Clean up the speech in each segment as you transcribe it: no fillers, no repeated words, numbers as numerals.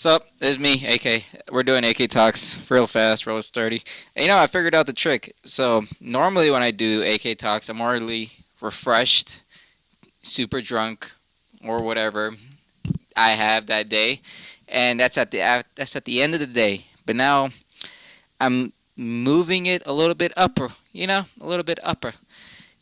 So, it's me, AK. We're doing AK Talks real fast, real sturdy. And, I figured out the trick. So, normally when I do AK Talks, I'm already refreshed, super drunk, or whatever I have that day. And that's at the end of the day. But now I'm moving it a little bit upper, a little bit upper.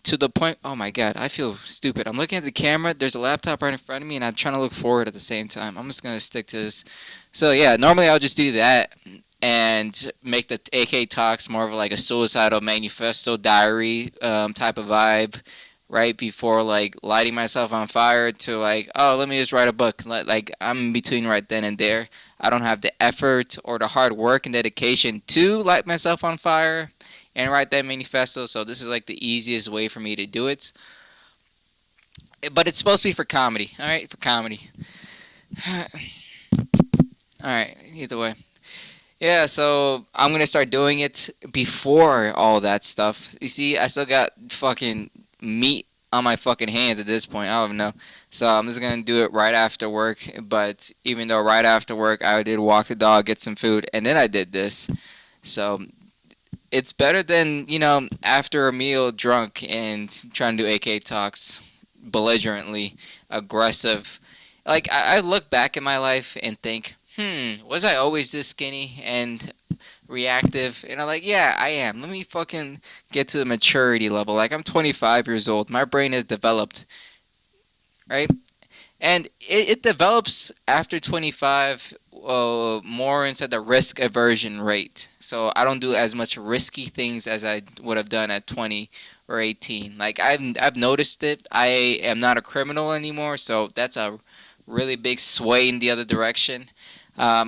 To the point, oh my god, I feel stupid. I'm looking at the camera, there's a laptop right in front of me, and I'm trying to look forward at the same time. I'm just going to stick to this. So, yeah, normally I'll just do that and make the AK Talks more of like a suicidal manifesto diary type of vibe right before like lighting myself on fire to like, oh, let me just write a book. Like, I'm in between right then and there. I don't have the effort or the hard work and dedication to light myself on fire and write that manifesto. So this is like the easiest way for me to do it. But it's supposed to be for comedy. All right, for comedy. All right, either way. Yeah, so I'm gonna start doing it before all that stuff. You see, I still got fucking meat on my fucking hands at this point. I don't even know. So I'm just gonna do it right after work. But even though right after work I did walk the dog, get some food, and then I did this. So it's better than after a meal drunk and trying to do AK talks belligerently aggressive. Like I look back at my life and think, was I always this skinny and reactive? And I'm like, yeah, I am. Let me fucking get to the maturity level. Like, I'm 25 years old, my brain has developed, right? And it develops after 25, more into the risk aversion rate. So I don't do as much risky things as I would have done at 20 or 18. Like, I've noticed it. I am not a criminal anymore, so that's a really big sway in the other direction. I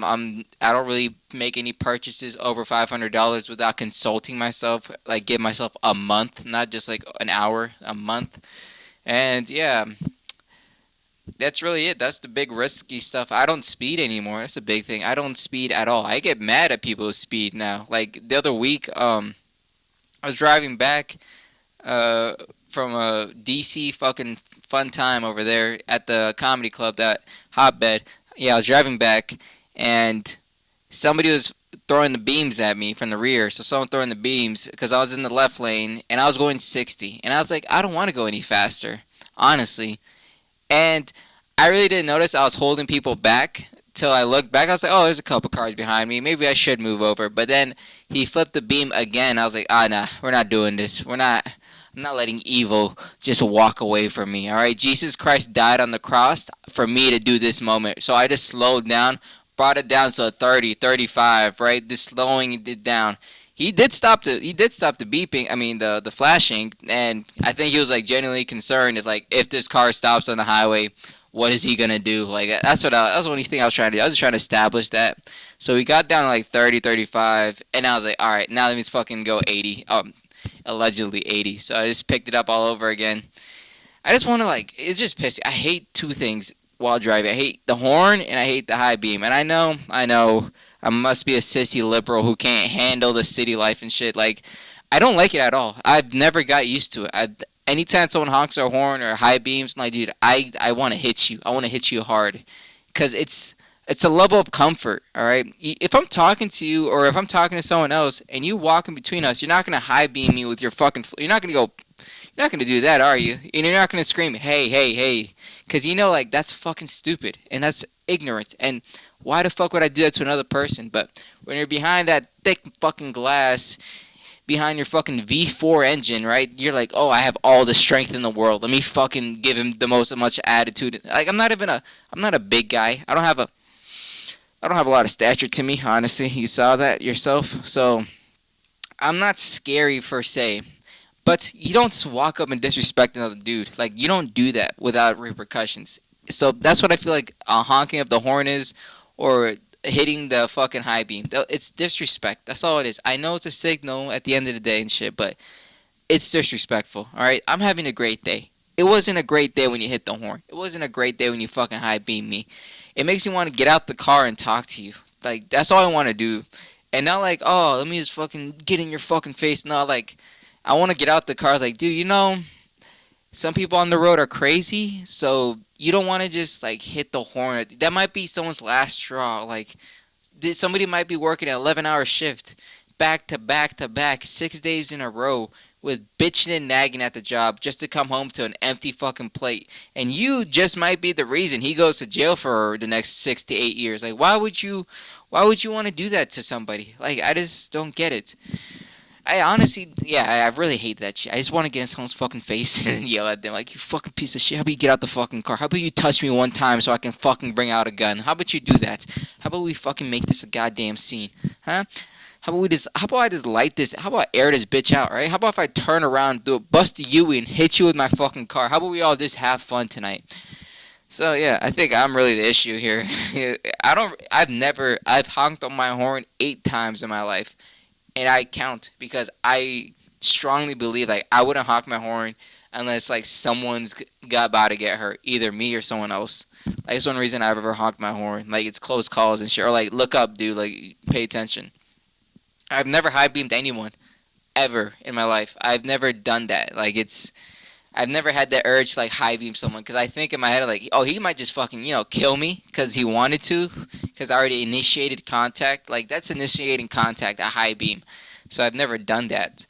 don't really make any purchases over $500 without consulting myself. Like, give myself a month, not just like an hour, a month. And yeah, that's really it. That's the big risky stuff. I don't speed anymore. That's a big thing. I don't speed at all. I get mad at people who speed now. Like the other week, I was driving back uh, from a DC fucking fun time over there at the comedy club, that hotbed. Yeah, I was driving back, and somebody was throwing the beams at me from the rear. So someone throwing the beams because I was in the left lane and I was going 60, and I was like, I don't want to go any faster, honestly. And I really didn't notice I was holding people back till I looked back. I was like, oh, there's a couple cars behind me. Maybe I should move over. But then he flipped the beam again. I was like, nah, we're not doing this. We're not. I'm not letting evil just walk away from me. All right, Jesus Christ died on the cross for me to do this moment. So I just slowed down, brought it down to 30, 35, right? Just slowing it down. He did stop the beeping. I mean the flashing, and I think he was like genuinely concerned if this car stops on the highway, what is he gonna do? Like that's the only thing I was trying to do. I was just trying to establish that. So we got down to like 30, 35, and I was like, all right, now let me fucking go 80. Allegedly 80. So I just picked it up all over again. I just want to it's just pissy. I hate two things while driving. I hate the horn and I hate the high beam. And I know, I must be a sissy liberal who can't handle the city life and shit. Like, I don't like it at all. I've never got used to it. Anytime someone honks their horn or high beams, I'm like, dude, I want to hit you. I want to hit you hard, because it's a level of comfort. All right. If I'm talking to you or if I'm talking to someone else and you walk in between us, you're not gonna high beam me with your fucking. You're not gonna go. You're not gonna do that, are you? And you're not gonna scream, "Hey, hey, hey," because like that's fucking stupid and that's ignorant. And why the fuck would I do that to another person? But when you're behind that thick fucking glass, behind your fucking V4 engine, right? You're like, oh, I have all the strength in the world. Let me fucking give him the most much attitude. Like, I'm not a big guy. I don't have a lot of stature to me, honestly. You saw that yourself. So I'm not scary per se. But you don't just walk up and disrespect another dude. Like, you don't do that without repercussions. So that's what I feel like honking of the horn is, or hitting the fucking high beam. It's disrespect. That's all it is. I know it's a signal at the end of the day and shit, but it's disrespectful. All right, I'm having a great day. It wasn't a great day when you hit the horn. It wasn't a great day when you fucking high beam me. It makes me want to get out the car and talk to you. Like, that's all I want to do. And not like, oh, let me just fucking get in your fucking face. No, like, I want to get out the car. Like, dude, some people on the road are crazy, so you don't want to just like hit the horn. That might be someone's last straw. Like somebody might be working an 11-hour shift, back to back to back, 6 days in a row, with bitching and nagging at the job just to come home to an empty fucking plate. And you just might be the reason he goes to jail for the next 6 to 8 years. Like, why would you want to do that to somebody? Like, I just don't get it. I honestly, yeah, I really hate that shit. I just want to get in someone's fucking face and yell at them like, "You fucking piece of shit! How about you get out the fucking car? How about you touch me one time so I can fucking bring out a gun? How about you do that? How about we fucking make this a goddamn scene, huh? How about we just? How about I just light this? How about I air this bitch out, right? How about if I turn around, do a bust a U and hit you with my fucking car? How about we all just have fun tonight?" So yeah, I think I'm really the issue here. I've honked on my horn 8 times in my life, and I count because I strongly believe like I wouldn't honk my horn unless like someone's got about to get hurt, either me or someone else. Like that's one reason I've ever honked my horn. Like it's close calls and shit. Or like look up, dude. Like pay attention. I've never high beamed anyone ever in my life. I've never done that. I've never had the urge to like high beam someone because I think in my head like, oh, he might just fucking kill me because he wanted to because I already initiated contact. Like that's initiating contact, a high beam. So I've never done that.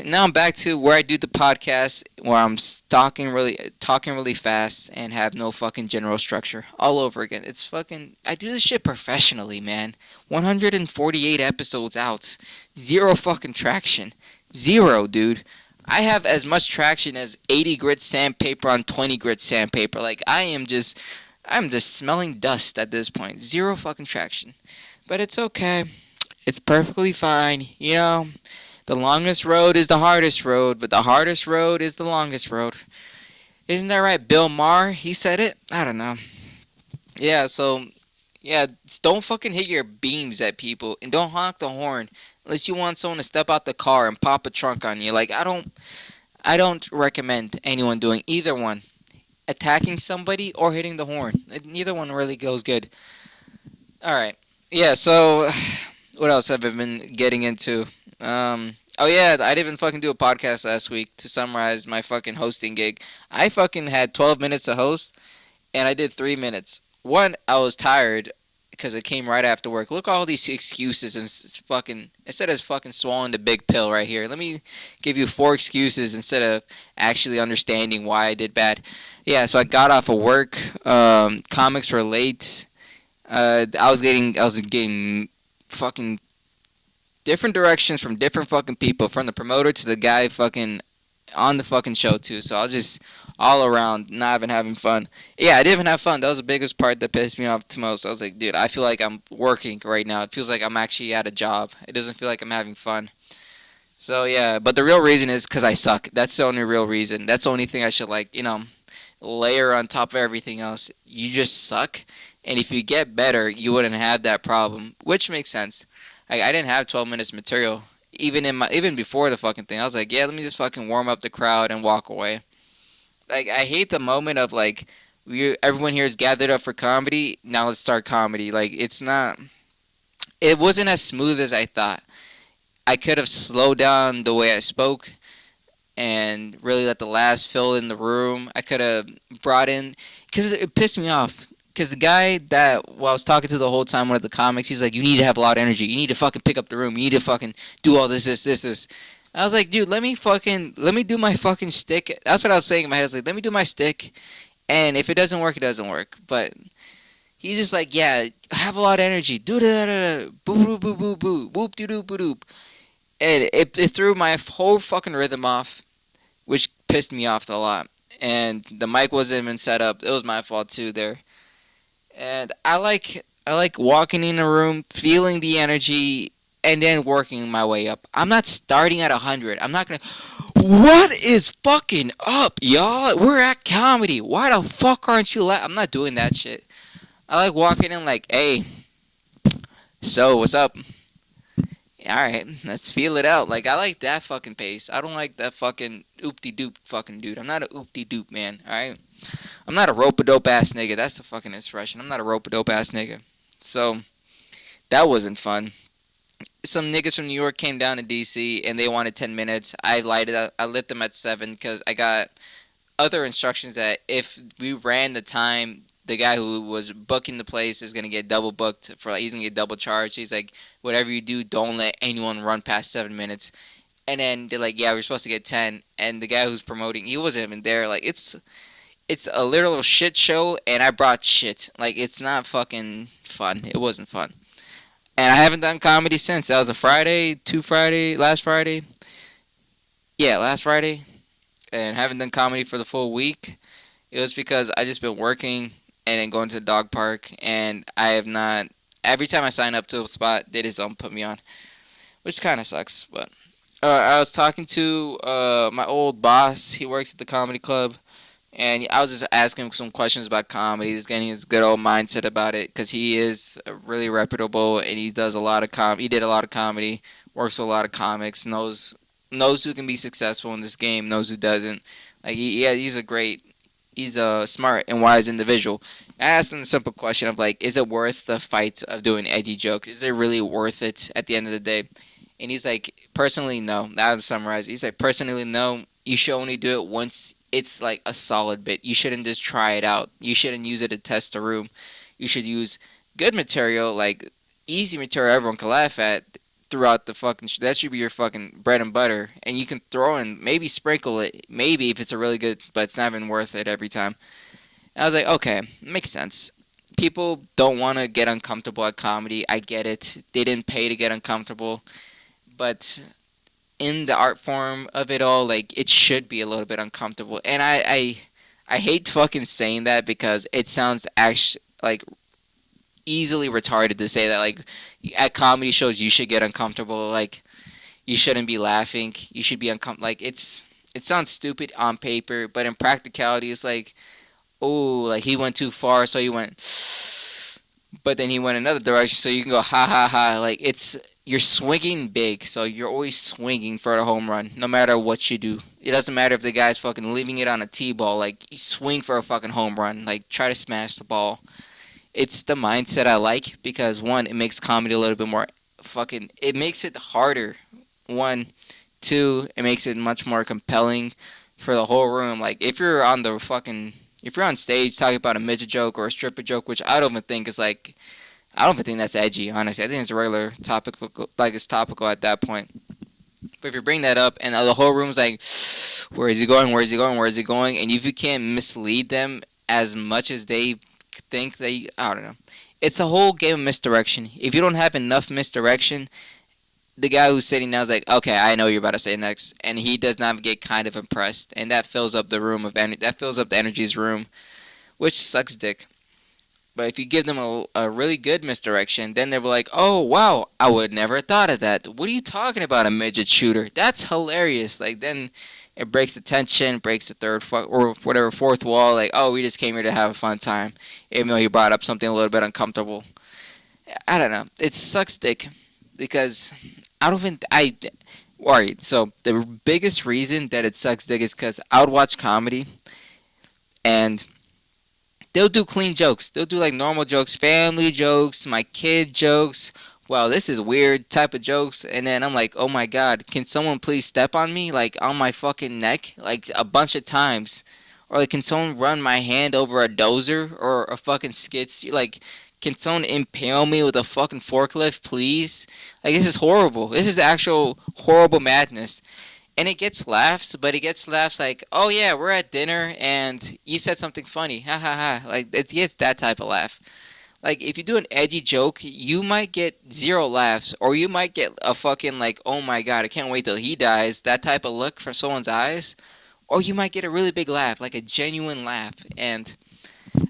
Now I'm back to where I do the podcast, where I'm talking really fast and have no fucking general structure all over again. It's fucking. I do this shit professionally, man. 148 episodes out, zero fucking traction, zero, dude. I have as much traction as 80 grit sandpaper on 20 grit sandpaper. Like I'm just smelling dust at this point. Zero fucking traction, but it's okay. It's perfectly fine, The longest road is the hardest road, but the hardest road is the longest road. Isn't that right? Bill Maher, he said it? I don't know. Yeah, so, yeah, don't fucking hit your beams at people and don't honk the horn unless you want someone to step out the car and pop a trunk on you. Like, I don't recommend anyone doing either one. Attacking somebody or hitting the horn. Neither one really goes good. Alright. Yeah, so, what else have I been getting into? Oh yeah, I didn't even fucking do a podcast last week to summarize my fucking hosting gig. I fucking had 12 minutes to host, and I did 3 minutes. One, I was tired because it came right after work. Look at all these excuses and fucking instead of fucking swallowing the big pill right here. Let me give you 4 excuses instead of actually understanding why I did bad. Yeah, so I got off of work. Comics were late. I was getting fucking different directions from different fucking people, from the promoter to the guy fucking on the fucking show too. So I was just all around not even having fun. Yeah, I didn't even have fun. That was the biggest part that pissed me off the most. I was like, dude, I feel like I'm working right now. It feels like I'm actually at a job. It doesn't feel like I'm having fun. So yeah, but the real reason is because I suck. That's the only real reason. That's the only thing I should layer on top of everything else. You just suck. And if you get better, you wouldn't have that problem, which makes sense. I didn't have 12 minutes material even before the fucking thing. I was like, yeah, let me just fucking warm up the crowd and walk away. Like I hate the moment of like everyone here is gathered up for comedy. Now let's start comedy. Like it's not. It wasn't as smooth as I thought. I could have slowed down the way I spoke and really let the laughs fill in the room. I could have brought in because it pissed me off. Because the guy that I was talking to the whole time, one of the comics, he's like, you need to have a lot of energy. You need to fucking pick up the room. You need to fucking do all this. I was like, dude, let me do my fucking stick. That's what I was saying in my head. I was like, let me do my stick. And if it doesn't work, it doesn't work. But he's just like, yeah, have a lot of energy. Do da da da. Boo boo boo boo boo. Whoop doo doo boo doop. And it threw my whole fucking rhythm off, which pissed me off a lot. And the mic wasn't even set up. It was my fault too there. And I like walking in a room, feeling the energy, and then working my way up. I'm not starting at 100. I'm not gonna. What is fucking up, y'all? We're at comedy. Why the fuck aren't you I'm not doing that shit. I like walking in like, hey, so what's up? Alright, let's feel it out. Like, I like that fucking pace. I don't like that fucking oop-de-doop fucking dude. I'm not a oop-de-doop man, alright? I'm not a rope-a-dope ass nigga. That's the fucking expression. I'm not a rope-a-dope ass nigga. So, that wasn't fun. some niggas from New York came down to DC and they wanted 10 minutes. I lit them at 7 because I got other instructions that if we ran the time, the guy who was booking the place is gonna get double booked for like, he's gonna get double charged. He's like, whatever you do, don't let anyone run past 7 minutes. And then they're like, yeah, we're supposed to get 10. And the guy who's promoting, he wasn't even there. Like it's a literal shit show, and I brought shit. Like it's not fucking fun. It wasn't fun. And I haven't done comedy since. That was a Friday, last Friday. Yeah, last Friday. And haven't done comedy for the full week. It was because I just been working and then going to the dog park, and I have not. Every time I sign up to a spot, they just don't put me on, which kind of sucks. But I was talking to my old boss. He works at the comedy club, and I was just asking him some questions about comedy, just getting his good old mindset about it, because he is really reputable and he does a lot of He did a lot of comedy, works with a lot of comics, knows who can be successful in this game, knows who doesn't. Like yeah, he's a smart and wise individual. I asked him the simple question of like, is it worth the fight of doing edgy jokes? Is it really worth it at the end of the day? And he's like, personally, no. Now to summarize, he's like, personally, no. You should only do it once it's like a solid bit. You shouldn't just try it out. You shouldn't use it to test the room. You should use good material, like easy material everyone can laugh at throughout the fucking. That should be your fucking bread and butter. And you can throw in, maybe sprinkle it, maybe if it's a really good, but it's not even worth it every time. And I was like, okay, makes sense. People don't want to get uncomfortable at comedy. I get it. They didn't pay to get uncomfortable. But in the art form of it all, like it should be a little bit uncomfortable. And I hate fucking saying that because it sounds actually like easily retarded to say that. Like at comedy shows, you should get uncomfortable. Like you shouldn't be laughing. You should be uncomfortable. Like it sounds stupid on paper, but in practicality, it's like, oh, like he went too far, so he went, but then he went another direction, so you can go ha ha ha. Like you're swinging big, so you're always swinging for the home run, no matter what you do. It doesn't matter if the guy's fucking leaving it on a T-ball. Like you swing for a fucking home run. Like try to smash the ball. It's the mindset I like because one, it makes comedy a little bit more fucking. It makes it harder. One, two, it makes it much more compelling for the whole room. Like if you're on stage talking about a midget joke or a stripper joke, which I don't even think is like, I don't even think that's edgy. Honestly, I think it's a regular topic, like it's topical at that point. But if you bring that up and the whole room's like, where is he going? Where is he going? Where is he going? And if you can't mislead them as much as they think they, I don't know. It's a whole game of misdirection. If you don't have enough misdirection, the guy who's sitting now is like, okay, I know you're about to say next, and he does not get kind of impressed, and that fills up the room of that fills up the energy's room, which sucks dick. But if you give them a really good misdirection, then they're like, oh wow, I would never have thought of that. What are you talking about, a midget shooter? That's hilarious. Like then it breaks the tension, breaks the or whatever fourth wall. Like, oh, we just came here to have a fun time, even though you brought up something a little bit uncomfortable. I don't know. It sucks dick because I don't think I. Alright, so the biggest reason that it sucks dick is because I would watch comedy and they'll do clean jokes. They'll do like normal jokes, family jokes, my kid jokes. Wow, this is weird type of jokes. And then I'm like, oh my god, can someone please step on me like on my fucking neck like a bunch of times? Or like, can someone run my hand over a dozer or a fucking skid steer? Like, can someone impale me with a fucking forklift, please? Like, this is horrible. This is actual horrible madness. And it gets laughs, but it gets laughs like, oh yeah, we're at dinner and you said something funny. Ha ha ha. Like, it gets that type of laugh. Like, if you do an edgy joke, you might get zero laughs. Or you might get a fucking, like, oh my god, I can't wait till he dies. That type of look from someone's eyes. Or you might get a really big laugh, like a genuine laugh. And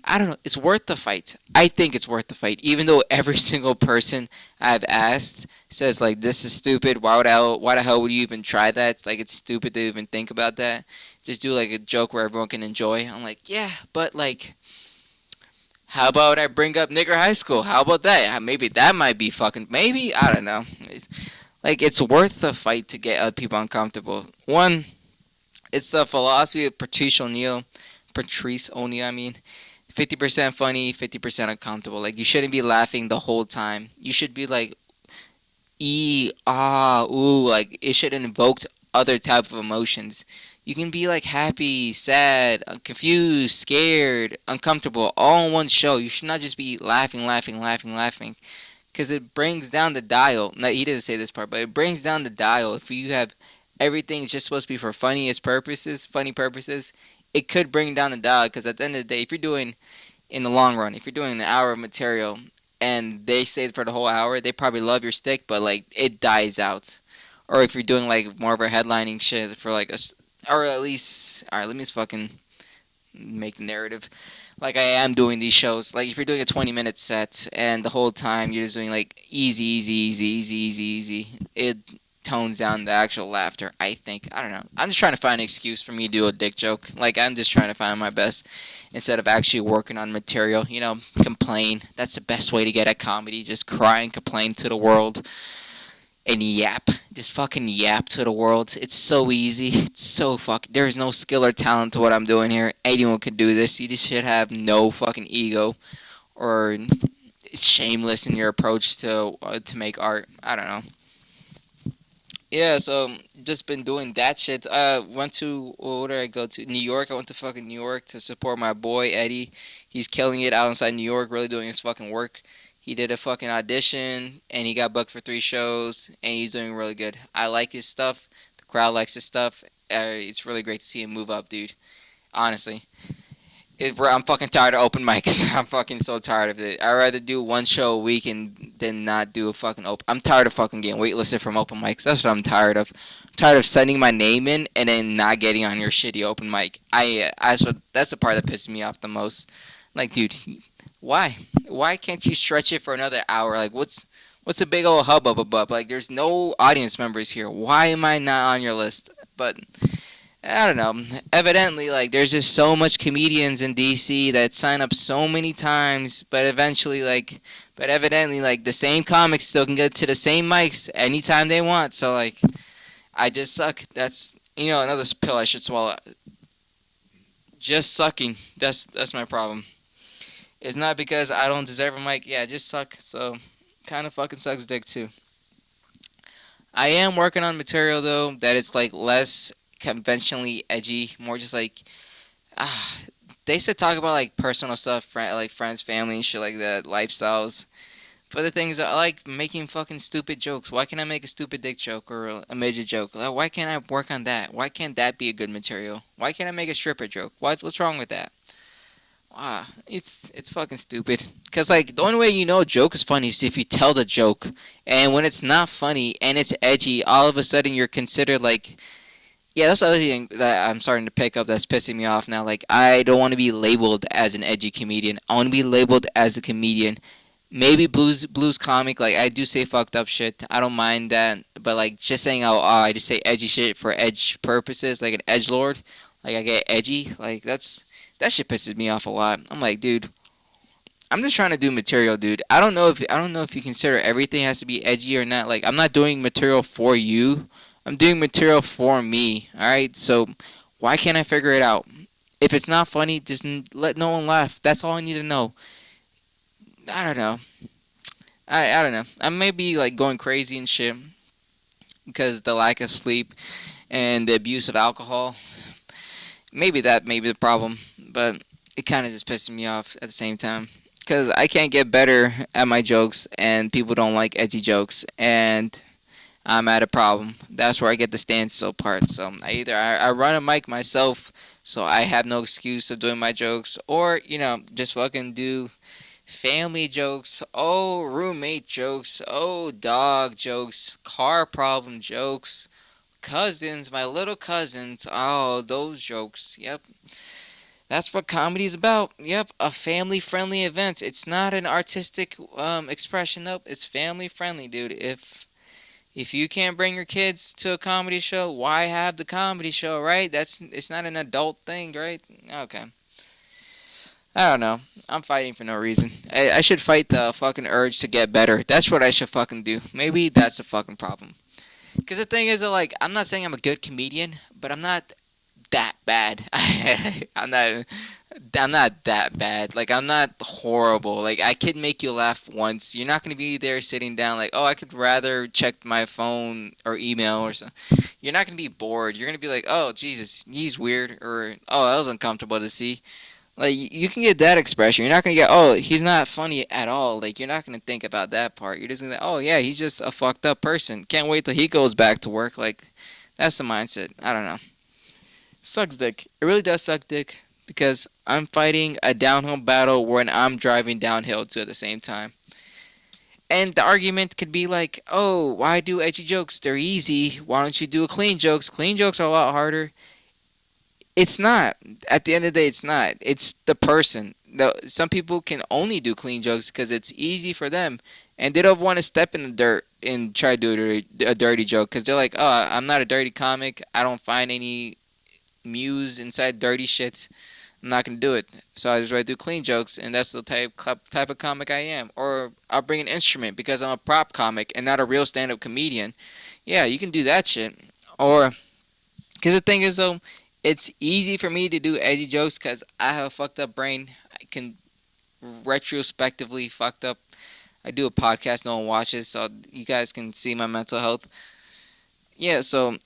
I don't know, it's worth the fight. I think it's worth the fight. Even though every single person I've asked says like, this is stupid. Why the hell would you even try that? Like, it's stupid to even think about that. Just do like a joke where everyone can enjoy. I'm like, yeah, but like, how about I bring up nigger high school? How about that? Maybe that might be fucking, maybe, I don't know. Like, it's worth the fight to get people uncomfortable. One, it's the philosophy of Patrice O'Neal, I mean. 50% funny, 50% uncomfortable. Like, you shouldn't be laughing the whole time. You should be like, ooh, like it should invoke other type of emotions. You can be like happy, sad, confused, scared, uncomfortable, all in one show. You should not just be laughing, laughing, laughing, laughing, because it brings down the dial. No, he didn't say this part, but it brings down the dial. If you have everything is just supposed to be for funny purposes, it could bring down the dial. Because at the end of the day, if you're doing in the long run, if you're doing an hour of material and they stay for the whole hour, they probably love your stick, but like it dies out. Or if you're doing like more of a headlining shit for like or at least, all right, let me just fucking make the narrative. Like I am doing these shows. Like if you're doing a 20-minute set and the whole time you're just doing like easy, easy, easy, easy, easy, easy, it tones down the actual laughter. I think. I don't know. I'm just trying to find an excuse for me to do a dick joke. Like I'm just trying to find my best instead of actually working on material. Complain. That's the best way to get at comedy. Just cry and complain to the world and yap. Just fucking yap to the world. It's so easy. It's so There's no skill or talent to what I'm doing here. Anyone could do this. You just should have no fucking ego or shameless in your approach to make art. I don't know. Yeah, so just been doing that shit. Went to Where did I go to? New York. I went to fucking New York to support my boy Eddie. He's killing it outside New York, really doing his fucking work. He did a fucking audition and he got booked for 3 shows and he's doing really good. I like his stuff. The crowd likes his stuff. It's really great to see him move up, dude. Honestly. I'm fucking tired of open mics. I'm fucking so tired of it. I'd rather do one show a week and than not do a fucking open. I'm tired of fucking getting waitlisted from open mics. That's what I'm tired of. I'm tired of sending my name in and then not getting on your shitty open mic. That's the part that pisses me off the most. Like, dude, why? Why can't you stretch it for another hour? Like, what's the big old hubbub above? Like, there's no audience members here. Why am I not on your list? But I don't know. Evidently, like there's just so much comedians in DC that sign up so many times, but evidently, like the same comics still can get to the same mics anytime they want. So like, I just suck. That's another pill I should swallow. Just sucking. That's my problem. It's not because I don't deserve a mic. Yeah, I just suck. So, kind of fucking sucks dick too. I am working on material though that it's like less conventionally edgy, more just like ah, they used to talk about like personal stuff, like friends, family, and shit like that, lifestyles. But the thing is, I like making fucking stupid jokes. Why can't I make a stupid dick joke or a major joke? Like, why can't I work on that? Why can't that be a good material? Why can't I make a stripper joke? What's wrong with that? It's fucking stupid. Cause like the only way you know a joke is funny is if you tell the joke, and when it's not funny and it's edgy, all of a sudden you're considered like yeah, that's the other thing that I'm starting to pick up that's pissing me off now. Like, I don't want to be labeled as an edgy comedian. I want to be labeled as a comedian. Maybe blues comic. Like, I do say fucked up shit. I don't mind that. But like, just saying, I just say edgy shit for edge purposes, like an edge lord. Like, I get edgy. Like, that shit pisses me off a lot. I'm like, dude, I'm just trying to do material, dude. I don't know if you consider everything has to be edgy or not. Like I'm not doing material for you. I'm doing material for me. All right. So why can't I figure it out? If it's not funny, just let no one laugh. That's all I need to know. I don't know. I don't know. I may be like going crazy and shit because the lack of sleep and the abuse of alcohol. Maybe that may be the problem, but it kind of just pisses me off at the same time. Because I can't get better at my jokes, and people don't like edgy jokes, and I'm at a problem. That's where I get the standstill part. So I run a mic myself, so I have no excuse of doing my jokes, or just fucking do family jokes, oh roommate jokes, oh dog jokes, car problem jokes, cousins, my little cousins, oh those jokes. Yep, that's what comedy's about. Yep, a family-friendly event. It's not an artistic expression. Nope, it's family-friendly, dude. If you can't bring your kids to a comedy show, why have the comedy show, right? It's not an adult thing, right? Okay. I don't know. I'm fighting for no reason. I should fight the fucking urge to get better. That's what I should fucking do. Maybe that's a fucking problem. Because the thing is, that, like, I'm not saying I'm a good comedian, but I'm not that bad. I'm not. I'm not that bad. Like, I'm not horrible. Like, I could make you laugh once. You're not gonna be there sitting down like, oh, I could rather check my phone or email or something. You're not gonna be bored. You're gonna be like, oh, Jesus, he's weird, or oh, that was uncomfortable to see. Like, you can get that expression. You're not gonna get, oh, he's not funny at all. Like, you're not gonna think about that part. You're just gonna, oh yeah, he's just a fucked up person. Can't wait till he goes back to work. Like, that's the mindset. I don't know. Sucks dick. It really does suck dick because I'm fighting a downhill battle when I'm driving downhill too at the same time. And the argument could be like, oh, why do edgy jokes? They're easy. Why don't you do clean jokes? Clean jokes are a lot harder. It's not. At the end of the day, it's not. It's the person. Some people can only do clean jokes because it's easy for them, and they don't want to step in the dirt and try to do a dirty joke because they're like, oh, I'm not a dirty comic. I don't find any muse inside dirty shit. I'm not gonna do it. So I just rather do clean jokes, and that's the type of comic I am. Or I'll bring an instrument because I'm a prop comic and not a real stand-up comedian. Yeah, you can do that shit. Or because the thing is though, it's easy for me to do edgy jokes because I have a fucked up brain. I can retrospectively fucked up. I do a podcast no one watches, so you guys can see my mental health. Yeah, so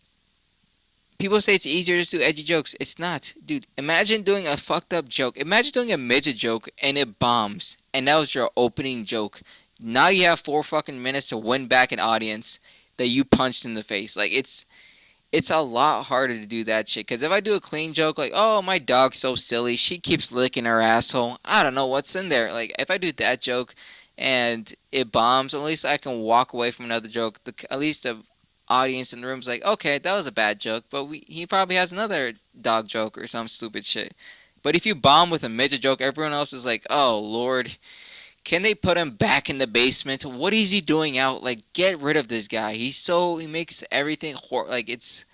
people say it's easier to do edgy jokes. It's not. Dude, imagine doing a fucked up joke. Imagine doing a midget joke and it bombs. And that was your opening joke. Now you have 4 fucking minutes to win back an audience that you punched in the face. Like, it's a lot harder to do that shit. Because if I do a clean joke like, oh, my dog's so silly, she keeps licking her asshole, I don't know what's in there. Like, if I do that joke and it bombs, at least I can walk away from another joke. At least the audience in the room's like, okay, that was a bad joke, but he probably has another dog joke or some stupid shit. But if you bomb with a midget joke, everyone else is like, oh, Lord. Can they put him back in the basement? What is he doing out? Like, get rid of this guy. He makes everything like it's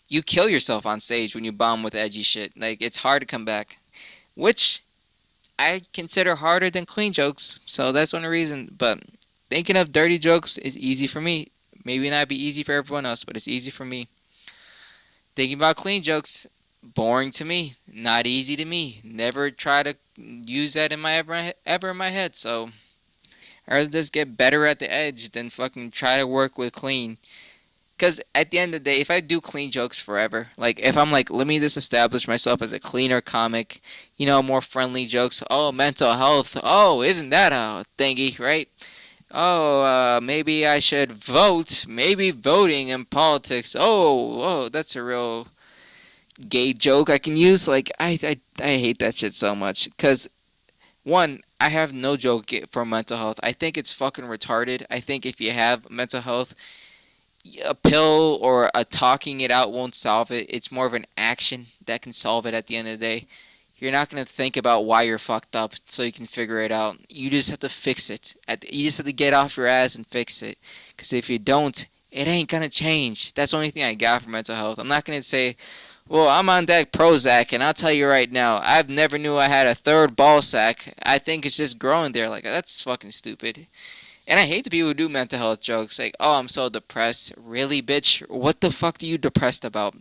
you kill yourself on stage when you bomb with edgy shit. Like, it's hard to come back, which I consider harder than clean jokes. So that's one reason. But thinking of dirty jokes is easy for me. Maybe not be easy for everyone else, but it's easy for me. Thinking about clean jokes, boring to me. Not easy to me. Never try to use that in my ever in my head. So I rather just get better at the edge than fucking try to work with clean. Because at the end of the day, if I do clean jokes forever, like if I'm like, let me just establish myself as a cleaner comic, more friendly jokes. Oh, mental health. Oh, isn't that a thingy, right? Oh, maybe I should vote. Maybe voting in politics. Oh, that's a real gay joke I can use. Like, I hate that shit so much. Because, one, I have no joke for mental health. I think it's fucking retarded. I think if you have mental health, a pill or a talking it out won't solve it. It's more of an action that can solve it at the end of the day. You're not going to think about why you're fucked up so you can figure it out. You just have to fix it. You just have to get off your ass and fix it. Because if you don't, it ain't going to change. That's the only thing I got for mental health. I'm not going to say, well, I'm on that Prozac, and I'll tell you right now, I've never knew I had a third ball sack. I think it's just growing there. Like, that's fucking stupid. And I hate the people who do mental health jokes. Like, oh, I'm so depressed. Really, bitch? What the fuck are you depressed about?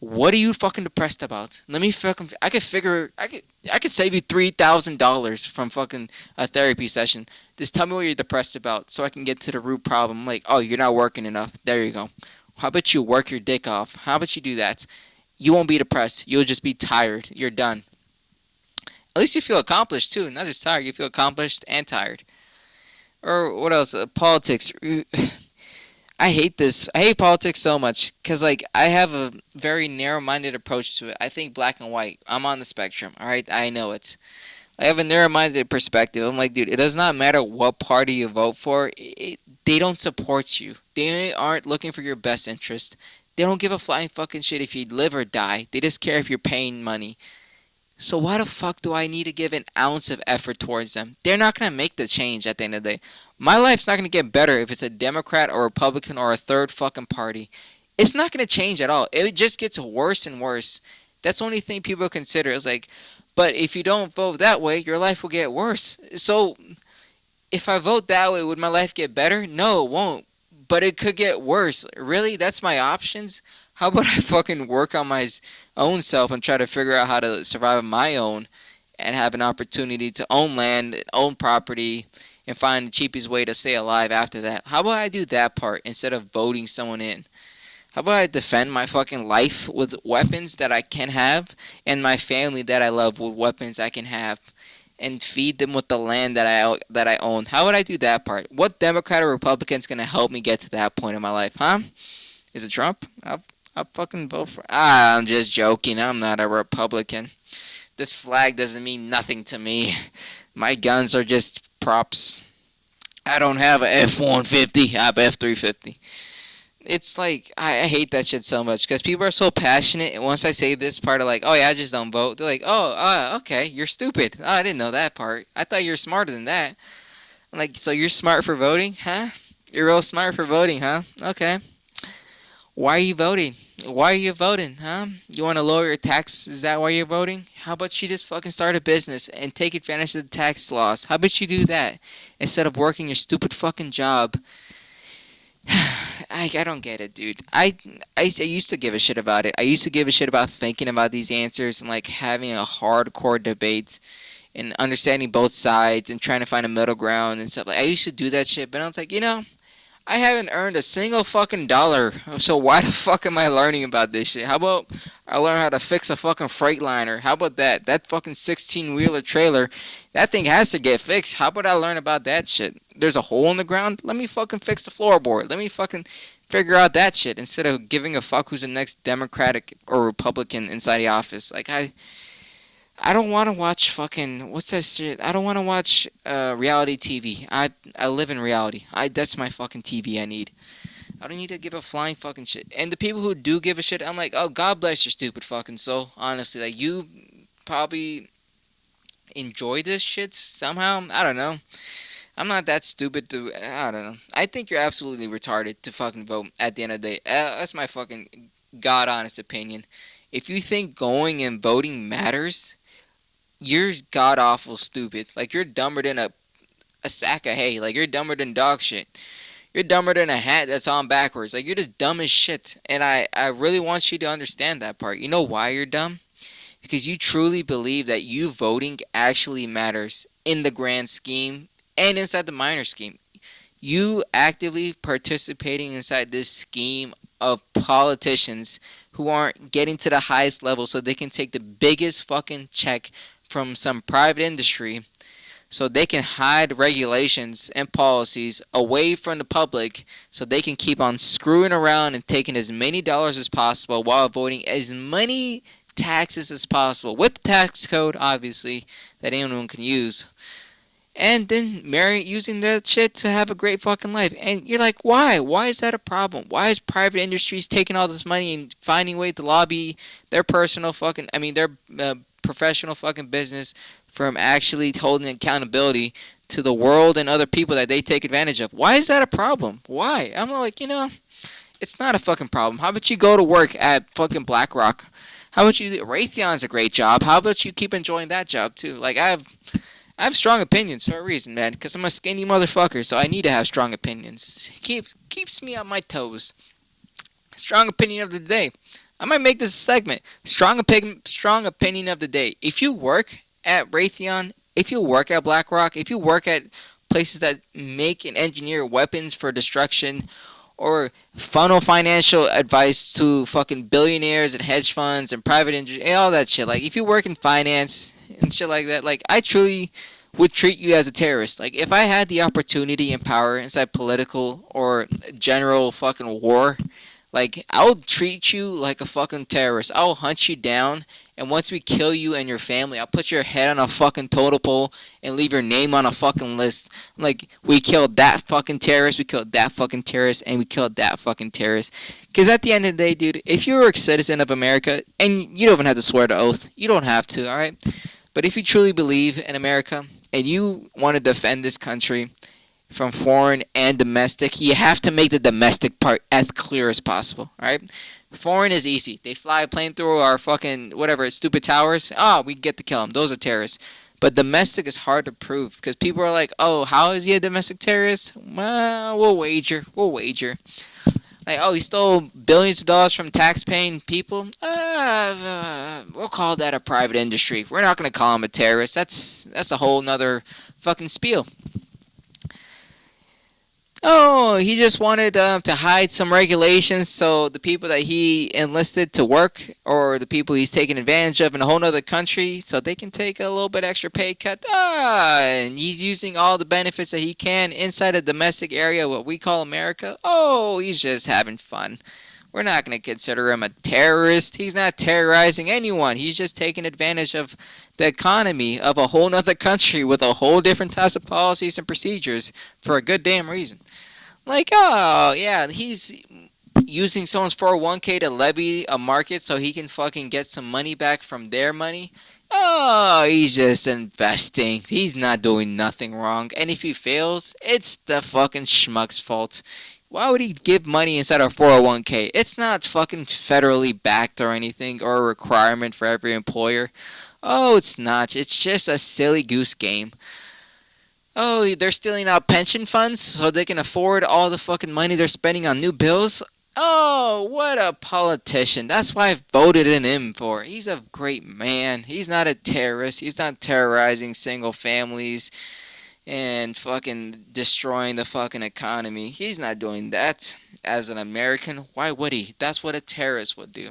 What are you fucking depressed about? Let me fucking. I could save you $3,000 from fucking a therapy session. Just tell me what you're depressed about, so I can get to the root problem. Like, oh, you're not working enough. There you go. How about you work your dick off? How about you do that? You won't be depressed. You'll just be tired. You're done. At least you feel accomplished too. Not just tired. You feel accomplished and tired. Or what else? Politics. I hate this. I hate politics so much because, like, I have a very narrow-minded approach to it. I think black and white. I'm on the spectrum, all right? I know it. I have a narrow-minded perspective. I'm like, dude, it does not matter what party you vote for. They don't support you. They aren't looking for your best interest. They don't give a flying fucking shit if you live or die. They just care if you're paying money. So why the fuck do I need to give an ounce of effort towards them? They're not going to make the change at the end of the day. My life's not going to get better if it's a Democrat or Republican or a third fucking party. It's not going to change at all. It just gets worse and worse. That's the only thing people consider. It's like, but if you don't vote that way, your life will get worse. So if I vote that way, would my life get better? No, it won't. But it could get worse. Really? That's my options? How about I fucking work on my own self and try to figure out how to survive on my own and have an opportunity to own land, own property, and find the cheapest way to stay alive after that? How about I do that part instead of voting someone in? How about I defend my fucking life with weapons that I can have and my family that I love with weapons I can have and feed them with the land that I own? How would I do that part? What Democrat or Republican's gonna help me get to that point in my life, huh? Is it Trump? I'll fucking vote for. I'm just joking. I'm not a Republican. This flag doesn't mean nothing to me. My guns are just props. I don't have a F-150. I have a F-350. It's like I hate that shit so much because people are so passionate. And once I say this part of like, oh yeah, I just don't vote. They're like, oh, okay, you're stupid. Oh, I didn't know that part. I thought you were smarter than that. I'm like, so you're smart for voting, huh? You're real smart for voting, huh? Okay. Why are you voting? Why are you voting, huh? You want to lower your taxes? Is that why you're voting? How about you just fucking start a business and take advantage of the tax laws? How about you do that instead of working your stupid fucking job? I don't get it, dude. I used to give a shit about it. I used to give a shit about thinking about these answers and like having a hardcore debate and understanding both sides and trying to find a middle ground and stuff. Like I used to do that shit, but I was like, I haven't earned a single fucking dollar, so why the fuck am I learning about this shit? How about I learn how to fix a fucking Freightliner? How about that? That fucking 16-wheeler trailer, that thing has to get fixed. How about I learn about that shit? There's a hole in the ground? Let me fucking fix the floorboard. Let me fucking figure out that shit instead of giving a fuck who's the next Democratic or Republican inside the office. Like, I don't want to watch fucking what's that shit? I don't want to watch reality TV. I live in reality. That's my fucking TV I need. I don't need to give a flying fucking shit. And the people who do give a shit, I'm like, oh, God bless your stupid fucking soul. Honestly, like you probably enjoy this shit somehow. I don't know. I'm not that stupid to. I don't know. I think you're absolutely retarded to fucking vote at the end of the day. That's my fucking god honest opinion. If you think going and voting matters, you're god awful stupid. Like you're dumber than a sack of hay. Like you're dumber than dog shit. You're dumber than a hat that's on backwards. Like you're just dumb as shit. And I really want you to understand that part. You know why you're dumb? Because you truly believe that you voting actually matters in the grand scheme and inside the minor scheme. You actively participating inside this scheme of politicians who aren't getting to the highest level so they can take the biggest fucking check from some private industry so they can hide regulations and policies away from the public so they can keep on screwing around and taking as many dollars as possible while avoiding as many taxes as possible with the tax code obviously that anyone can use and then marry using that shit to have a great fucking life. And you're like, why? Why is that a problem? Why is private industries taking all this money and finding ways to lobby their their professional fucking business from actually holding accountability to the world and other people that they take advantage of? Why is that a problem? Why? I'm like, it's not a fucking problem. How about you go to work at fucking BlackRock? How about you? Raytheon's a great job. How about you keep enjoying that job too? Like I have strong opinions for a reason, man, because I'm a skinny motherfucker, so I need to have strong opinions. Keeps me on my toes. Strong opinion of the day. I might make this a segment. Strong opinion of the day. If you work at Raytheon, if you work at BlackRock, if you work at places that make and engineer weapons for destruction, or funnel financial advice to fucking billionaires and hedge funds and private industry and all that shit. Like, if you work in finance and shit like that, like, I truly would treat you as a terrorist. Like, if I had the opportunity and power inside political or general fucking war, like, I'll treat you like a fucking terrorist. I'll hunt you down, and once we kill you and your family, I'll put your head on a fucking totem pole and leave your name on a fucking list. Like, we killed that fucking terrorist, we killed that fucking terrorist, and we killed that fucking terrorist. Because at the end of the day, dude, if you're a citizen of America, and you don't even have to swear the oath, you don't have to, alright? But if you truly believe in America, and you want to defend this country from foreign and domestic, you have to make the domestic part as clear as possible, alright? Foreign is easy. They fly a plane through our fucking, whatever, stupid towers. We get to kill them. Those are terrorists. But domestic is hard to prove because people are like, oh, how is he a domestic terrorist? Well, we'll wager. Like, oh, he stole billions of dollars from tax-paying people. We'll call that a private industry. We're not gonna call him a terrorist. That's a whole nother fucking spiel. Oh, he just wanted to hide some regulations so the people that he enlisted to work or the people he's taking advantage of in a whole other country so they can take a little bit extra pay cut. And he's using all the benefits that he can inside a domestic area, what we call America. Oh, he's just having fun. We're not going to consider him a terrorist. He's not terrorizing anyone. He's just taking advantage of the economy of a whole nother country with a whole different types of policies and procedures for a good damn reason. Like, oh, yeah, he's using someone's 401k to levy a market so he can fucking get some money back from their money. Oh, he's just investing. He's not doing nothing wrong. And if he fails, it's the fucking schmuck's fault. Why would he give money inside our 401k? It's not fucking federally backed or anything or a requirement for every employer. Oh, it's not. It's just a silly goose game. Oh, they're stealing out pension funds so they can afford all the fucking money they're spending on new bills? Oh, what a politician. That's why I voted in him for. He's a great man. He's not a terrorist. He's not terrorizing single families and fucking destroying the fucking economy. He's not doing that. As an American, why would he? That's what a terrorist would do.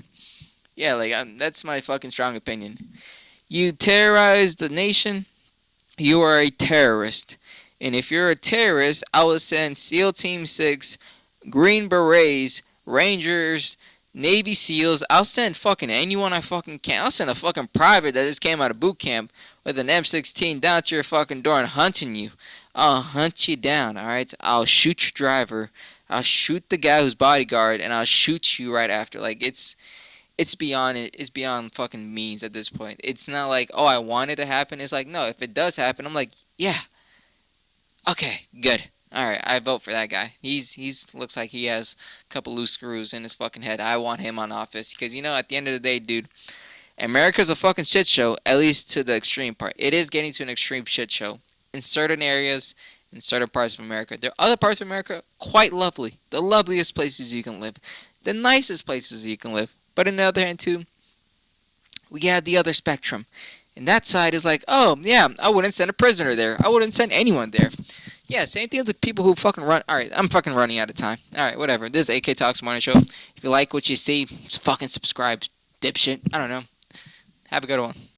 Yeah, like, that's my fucking strong opinion. You terrorize the nation, you are a terrorist. And if you're a terrorist, I will send SEAL Team 6, Green Berets, Rangers, Navy SEALs. I'll send fucking anyone I fucking can. I'll send a fucking private that just came out of boot camp with an M16 down to your fucking door and hunting you. I'll hunt you down, alright? I'll shoot your driver. I'll shoot the guy who's bodyguard, and I'll shoot you right after. Like, it's beyond it. It's beyond fucking means at this point. It's not like, oh, I want it to happen. It's like, no, if it does happen, I'm like, yeah, okay, good. All right, I vote for that guy. He's looks like he has a couple loose screws in his fucking head. I want him on office because at the end of the day, dude, America's a fucking shit show. At least to the extreme part, it is getting to an extreme shit show in certain areas, in certain parts of America. There are other parts of America quite lovely, the loveliest places you can live, the nicest places you can live. But on the other hand, too, we have the other spectrum. And that side is like, oh, yeah, I wouldn't send a prisoner there. I wouldn't send anyone there. Yeah, same thing with the people who fucking run. Alright, I'm fucking running out of time. Alright, whatever. This is AK Talks Morning Show. If you like what you see, fucking subscribe, dipshit. I don't know. Have a good one.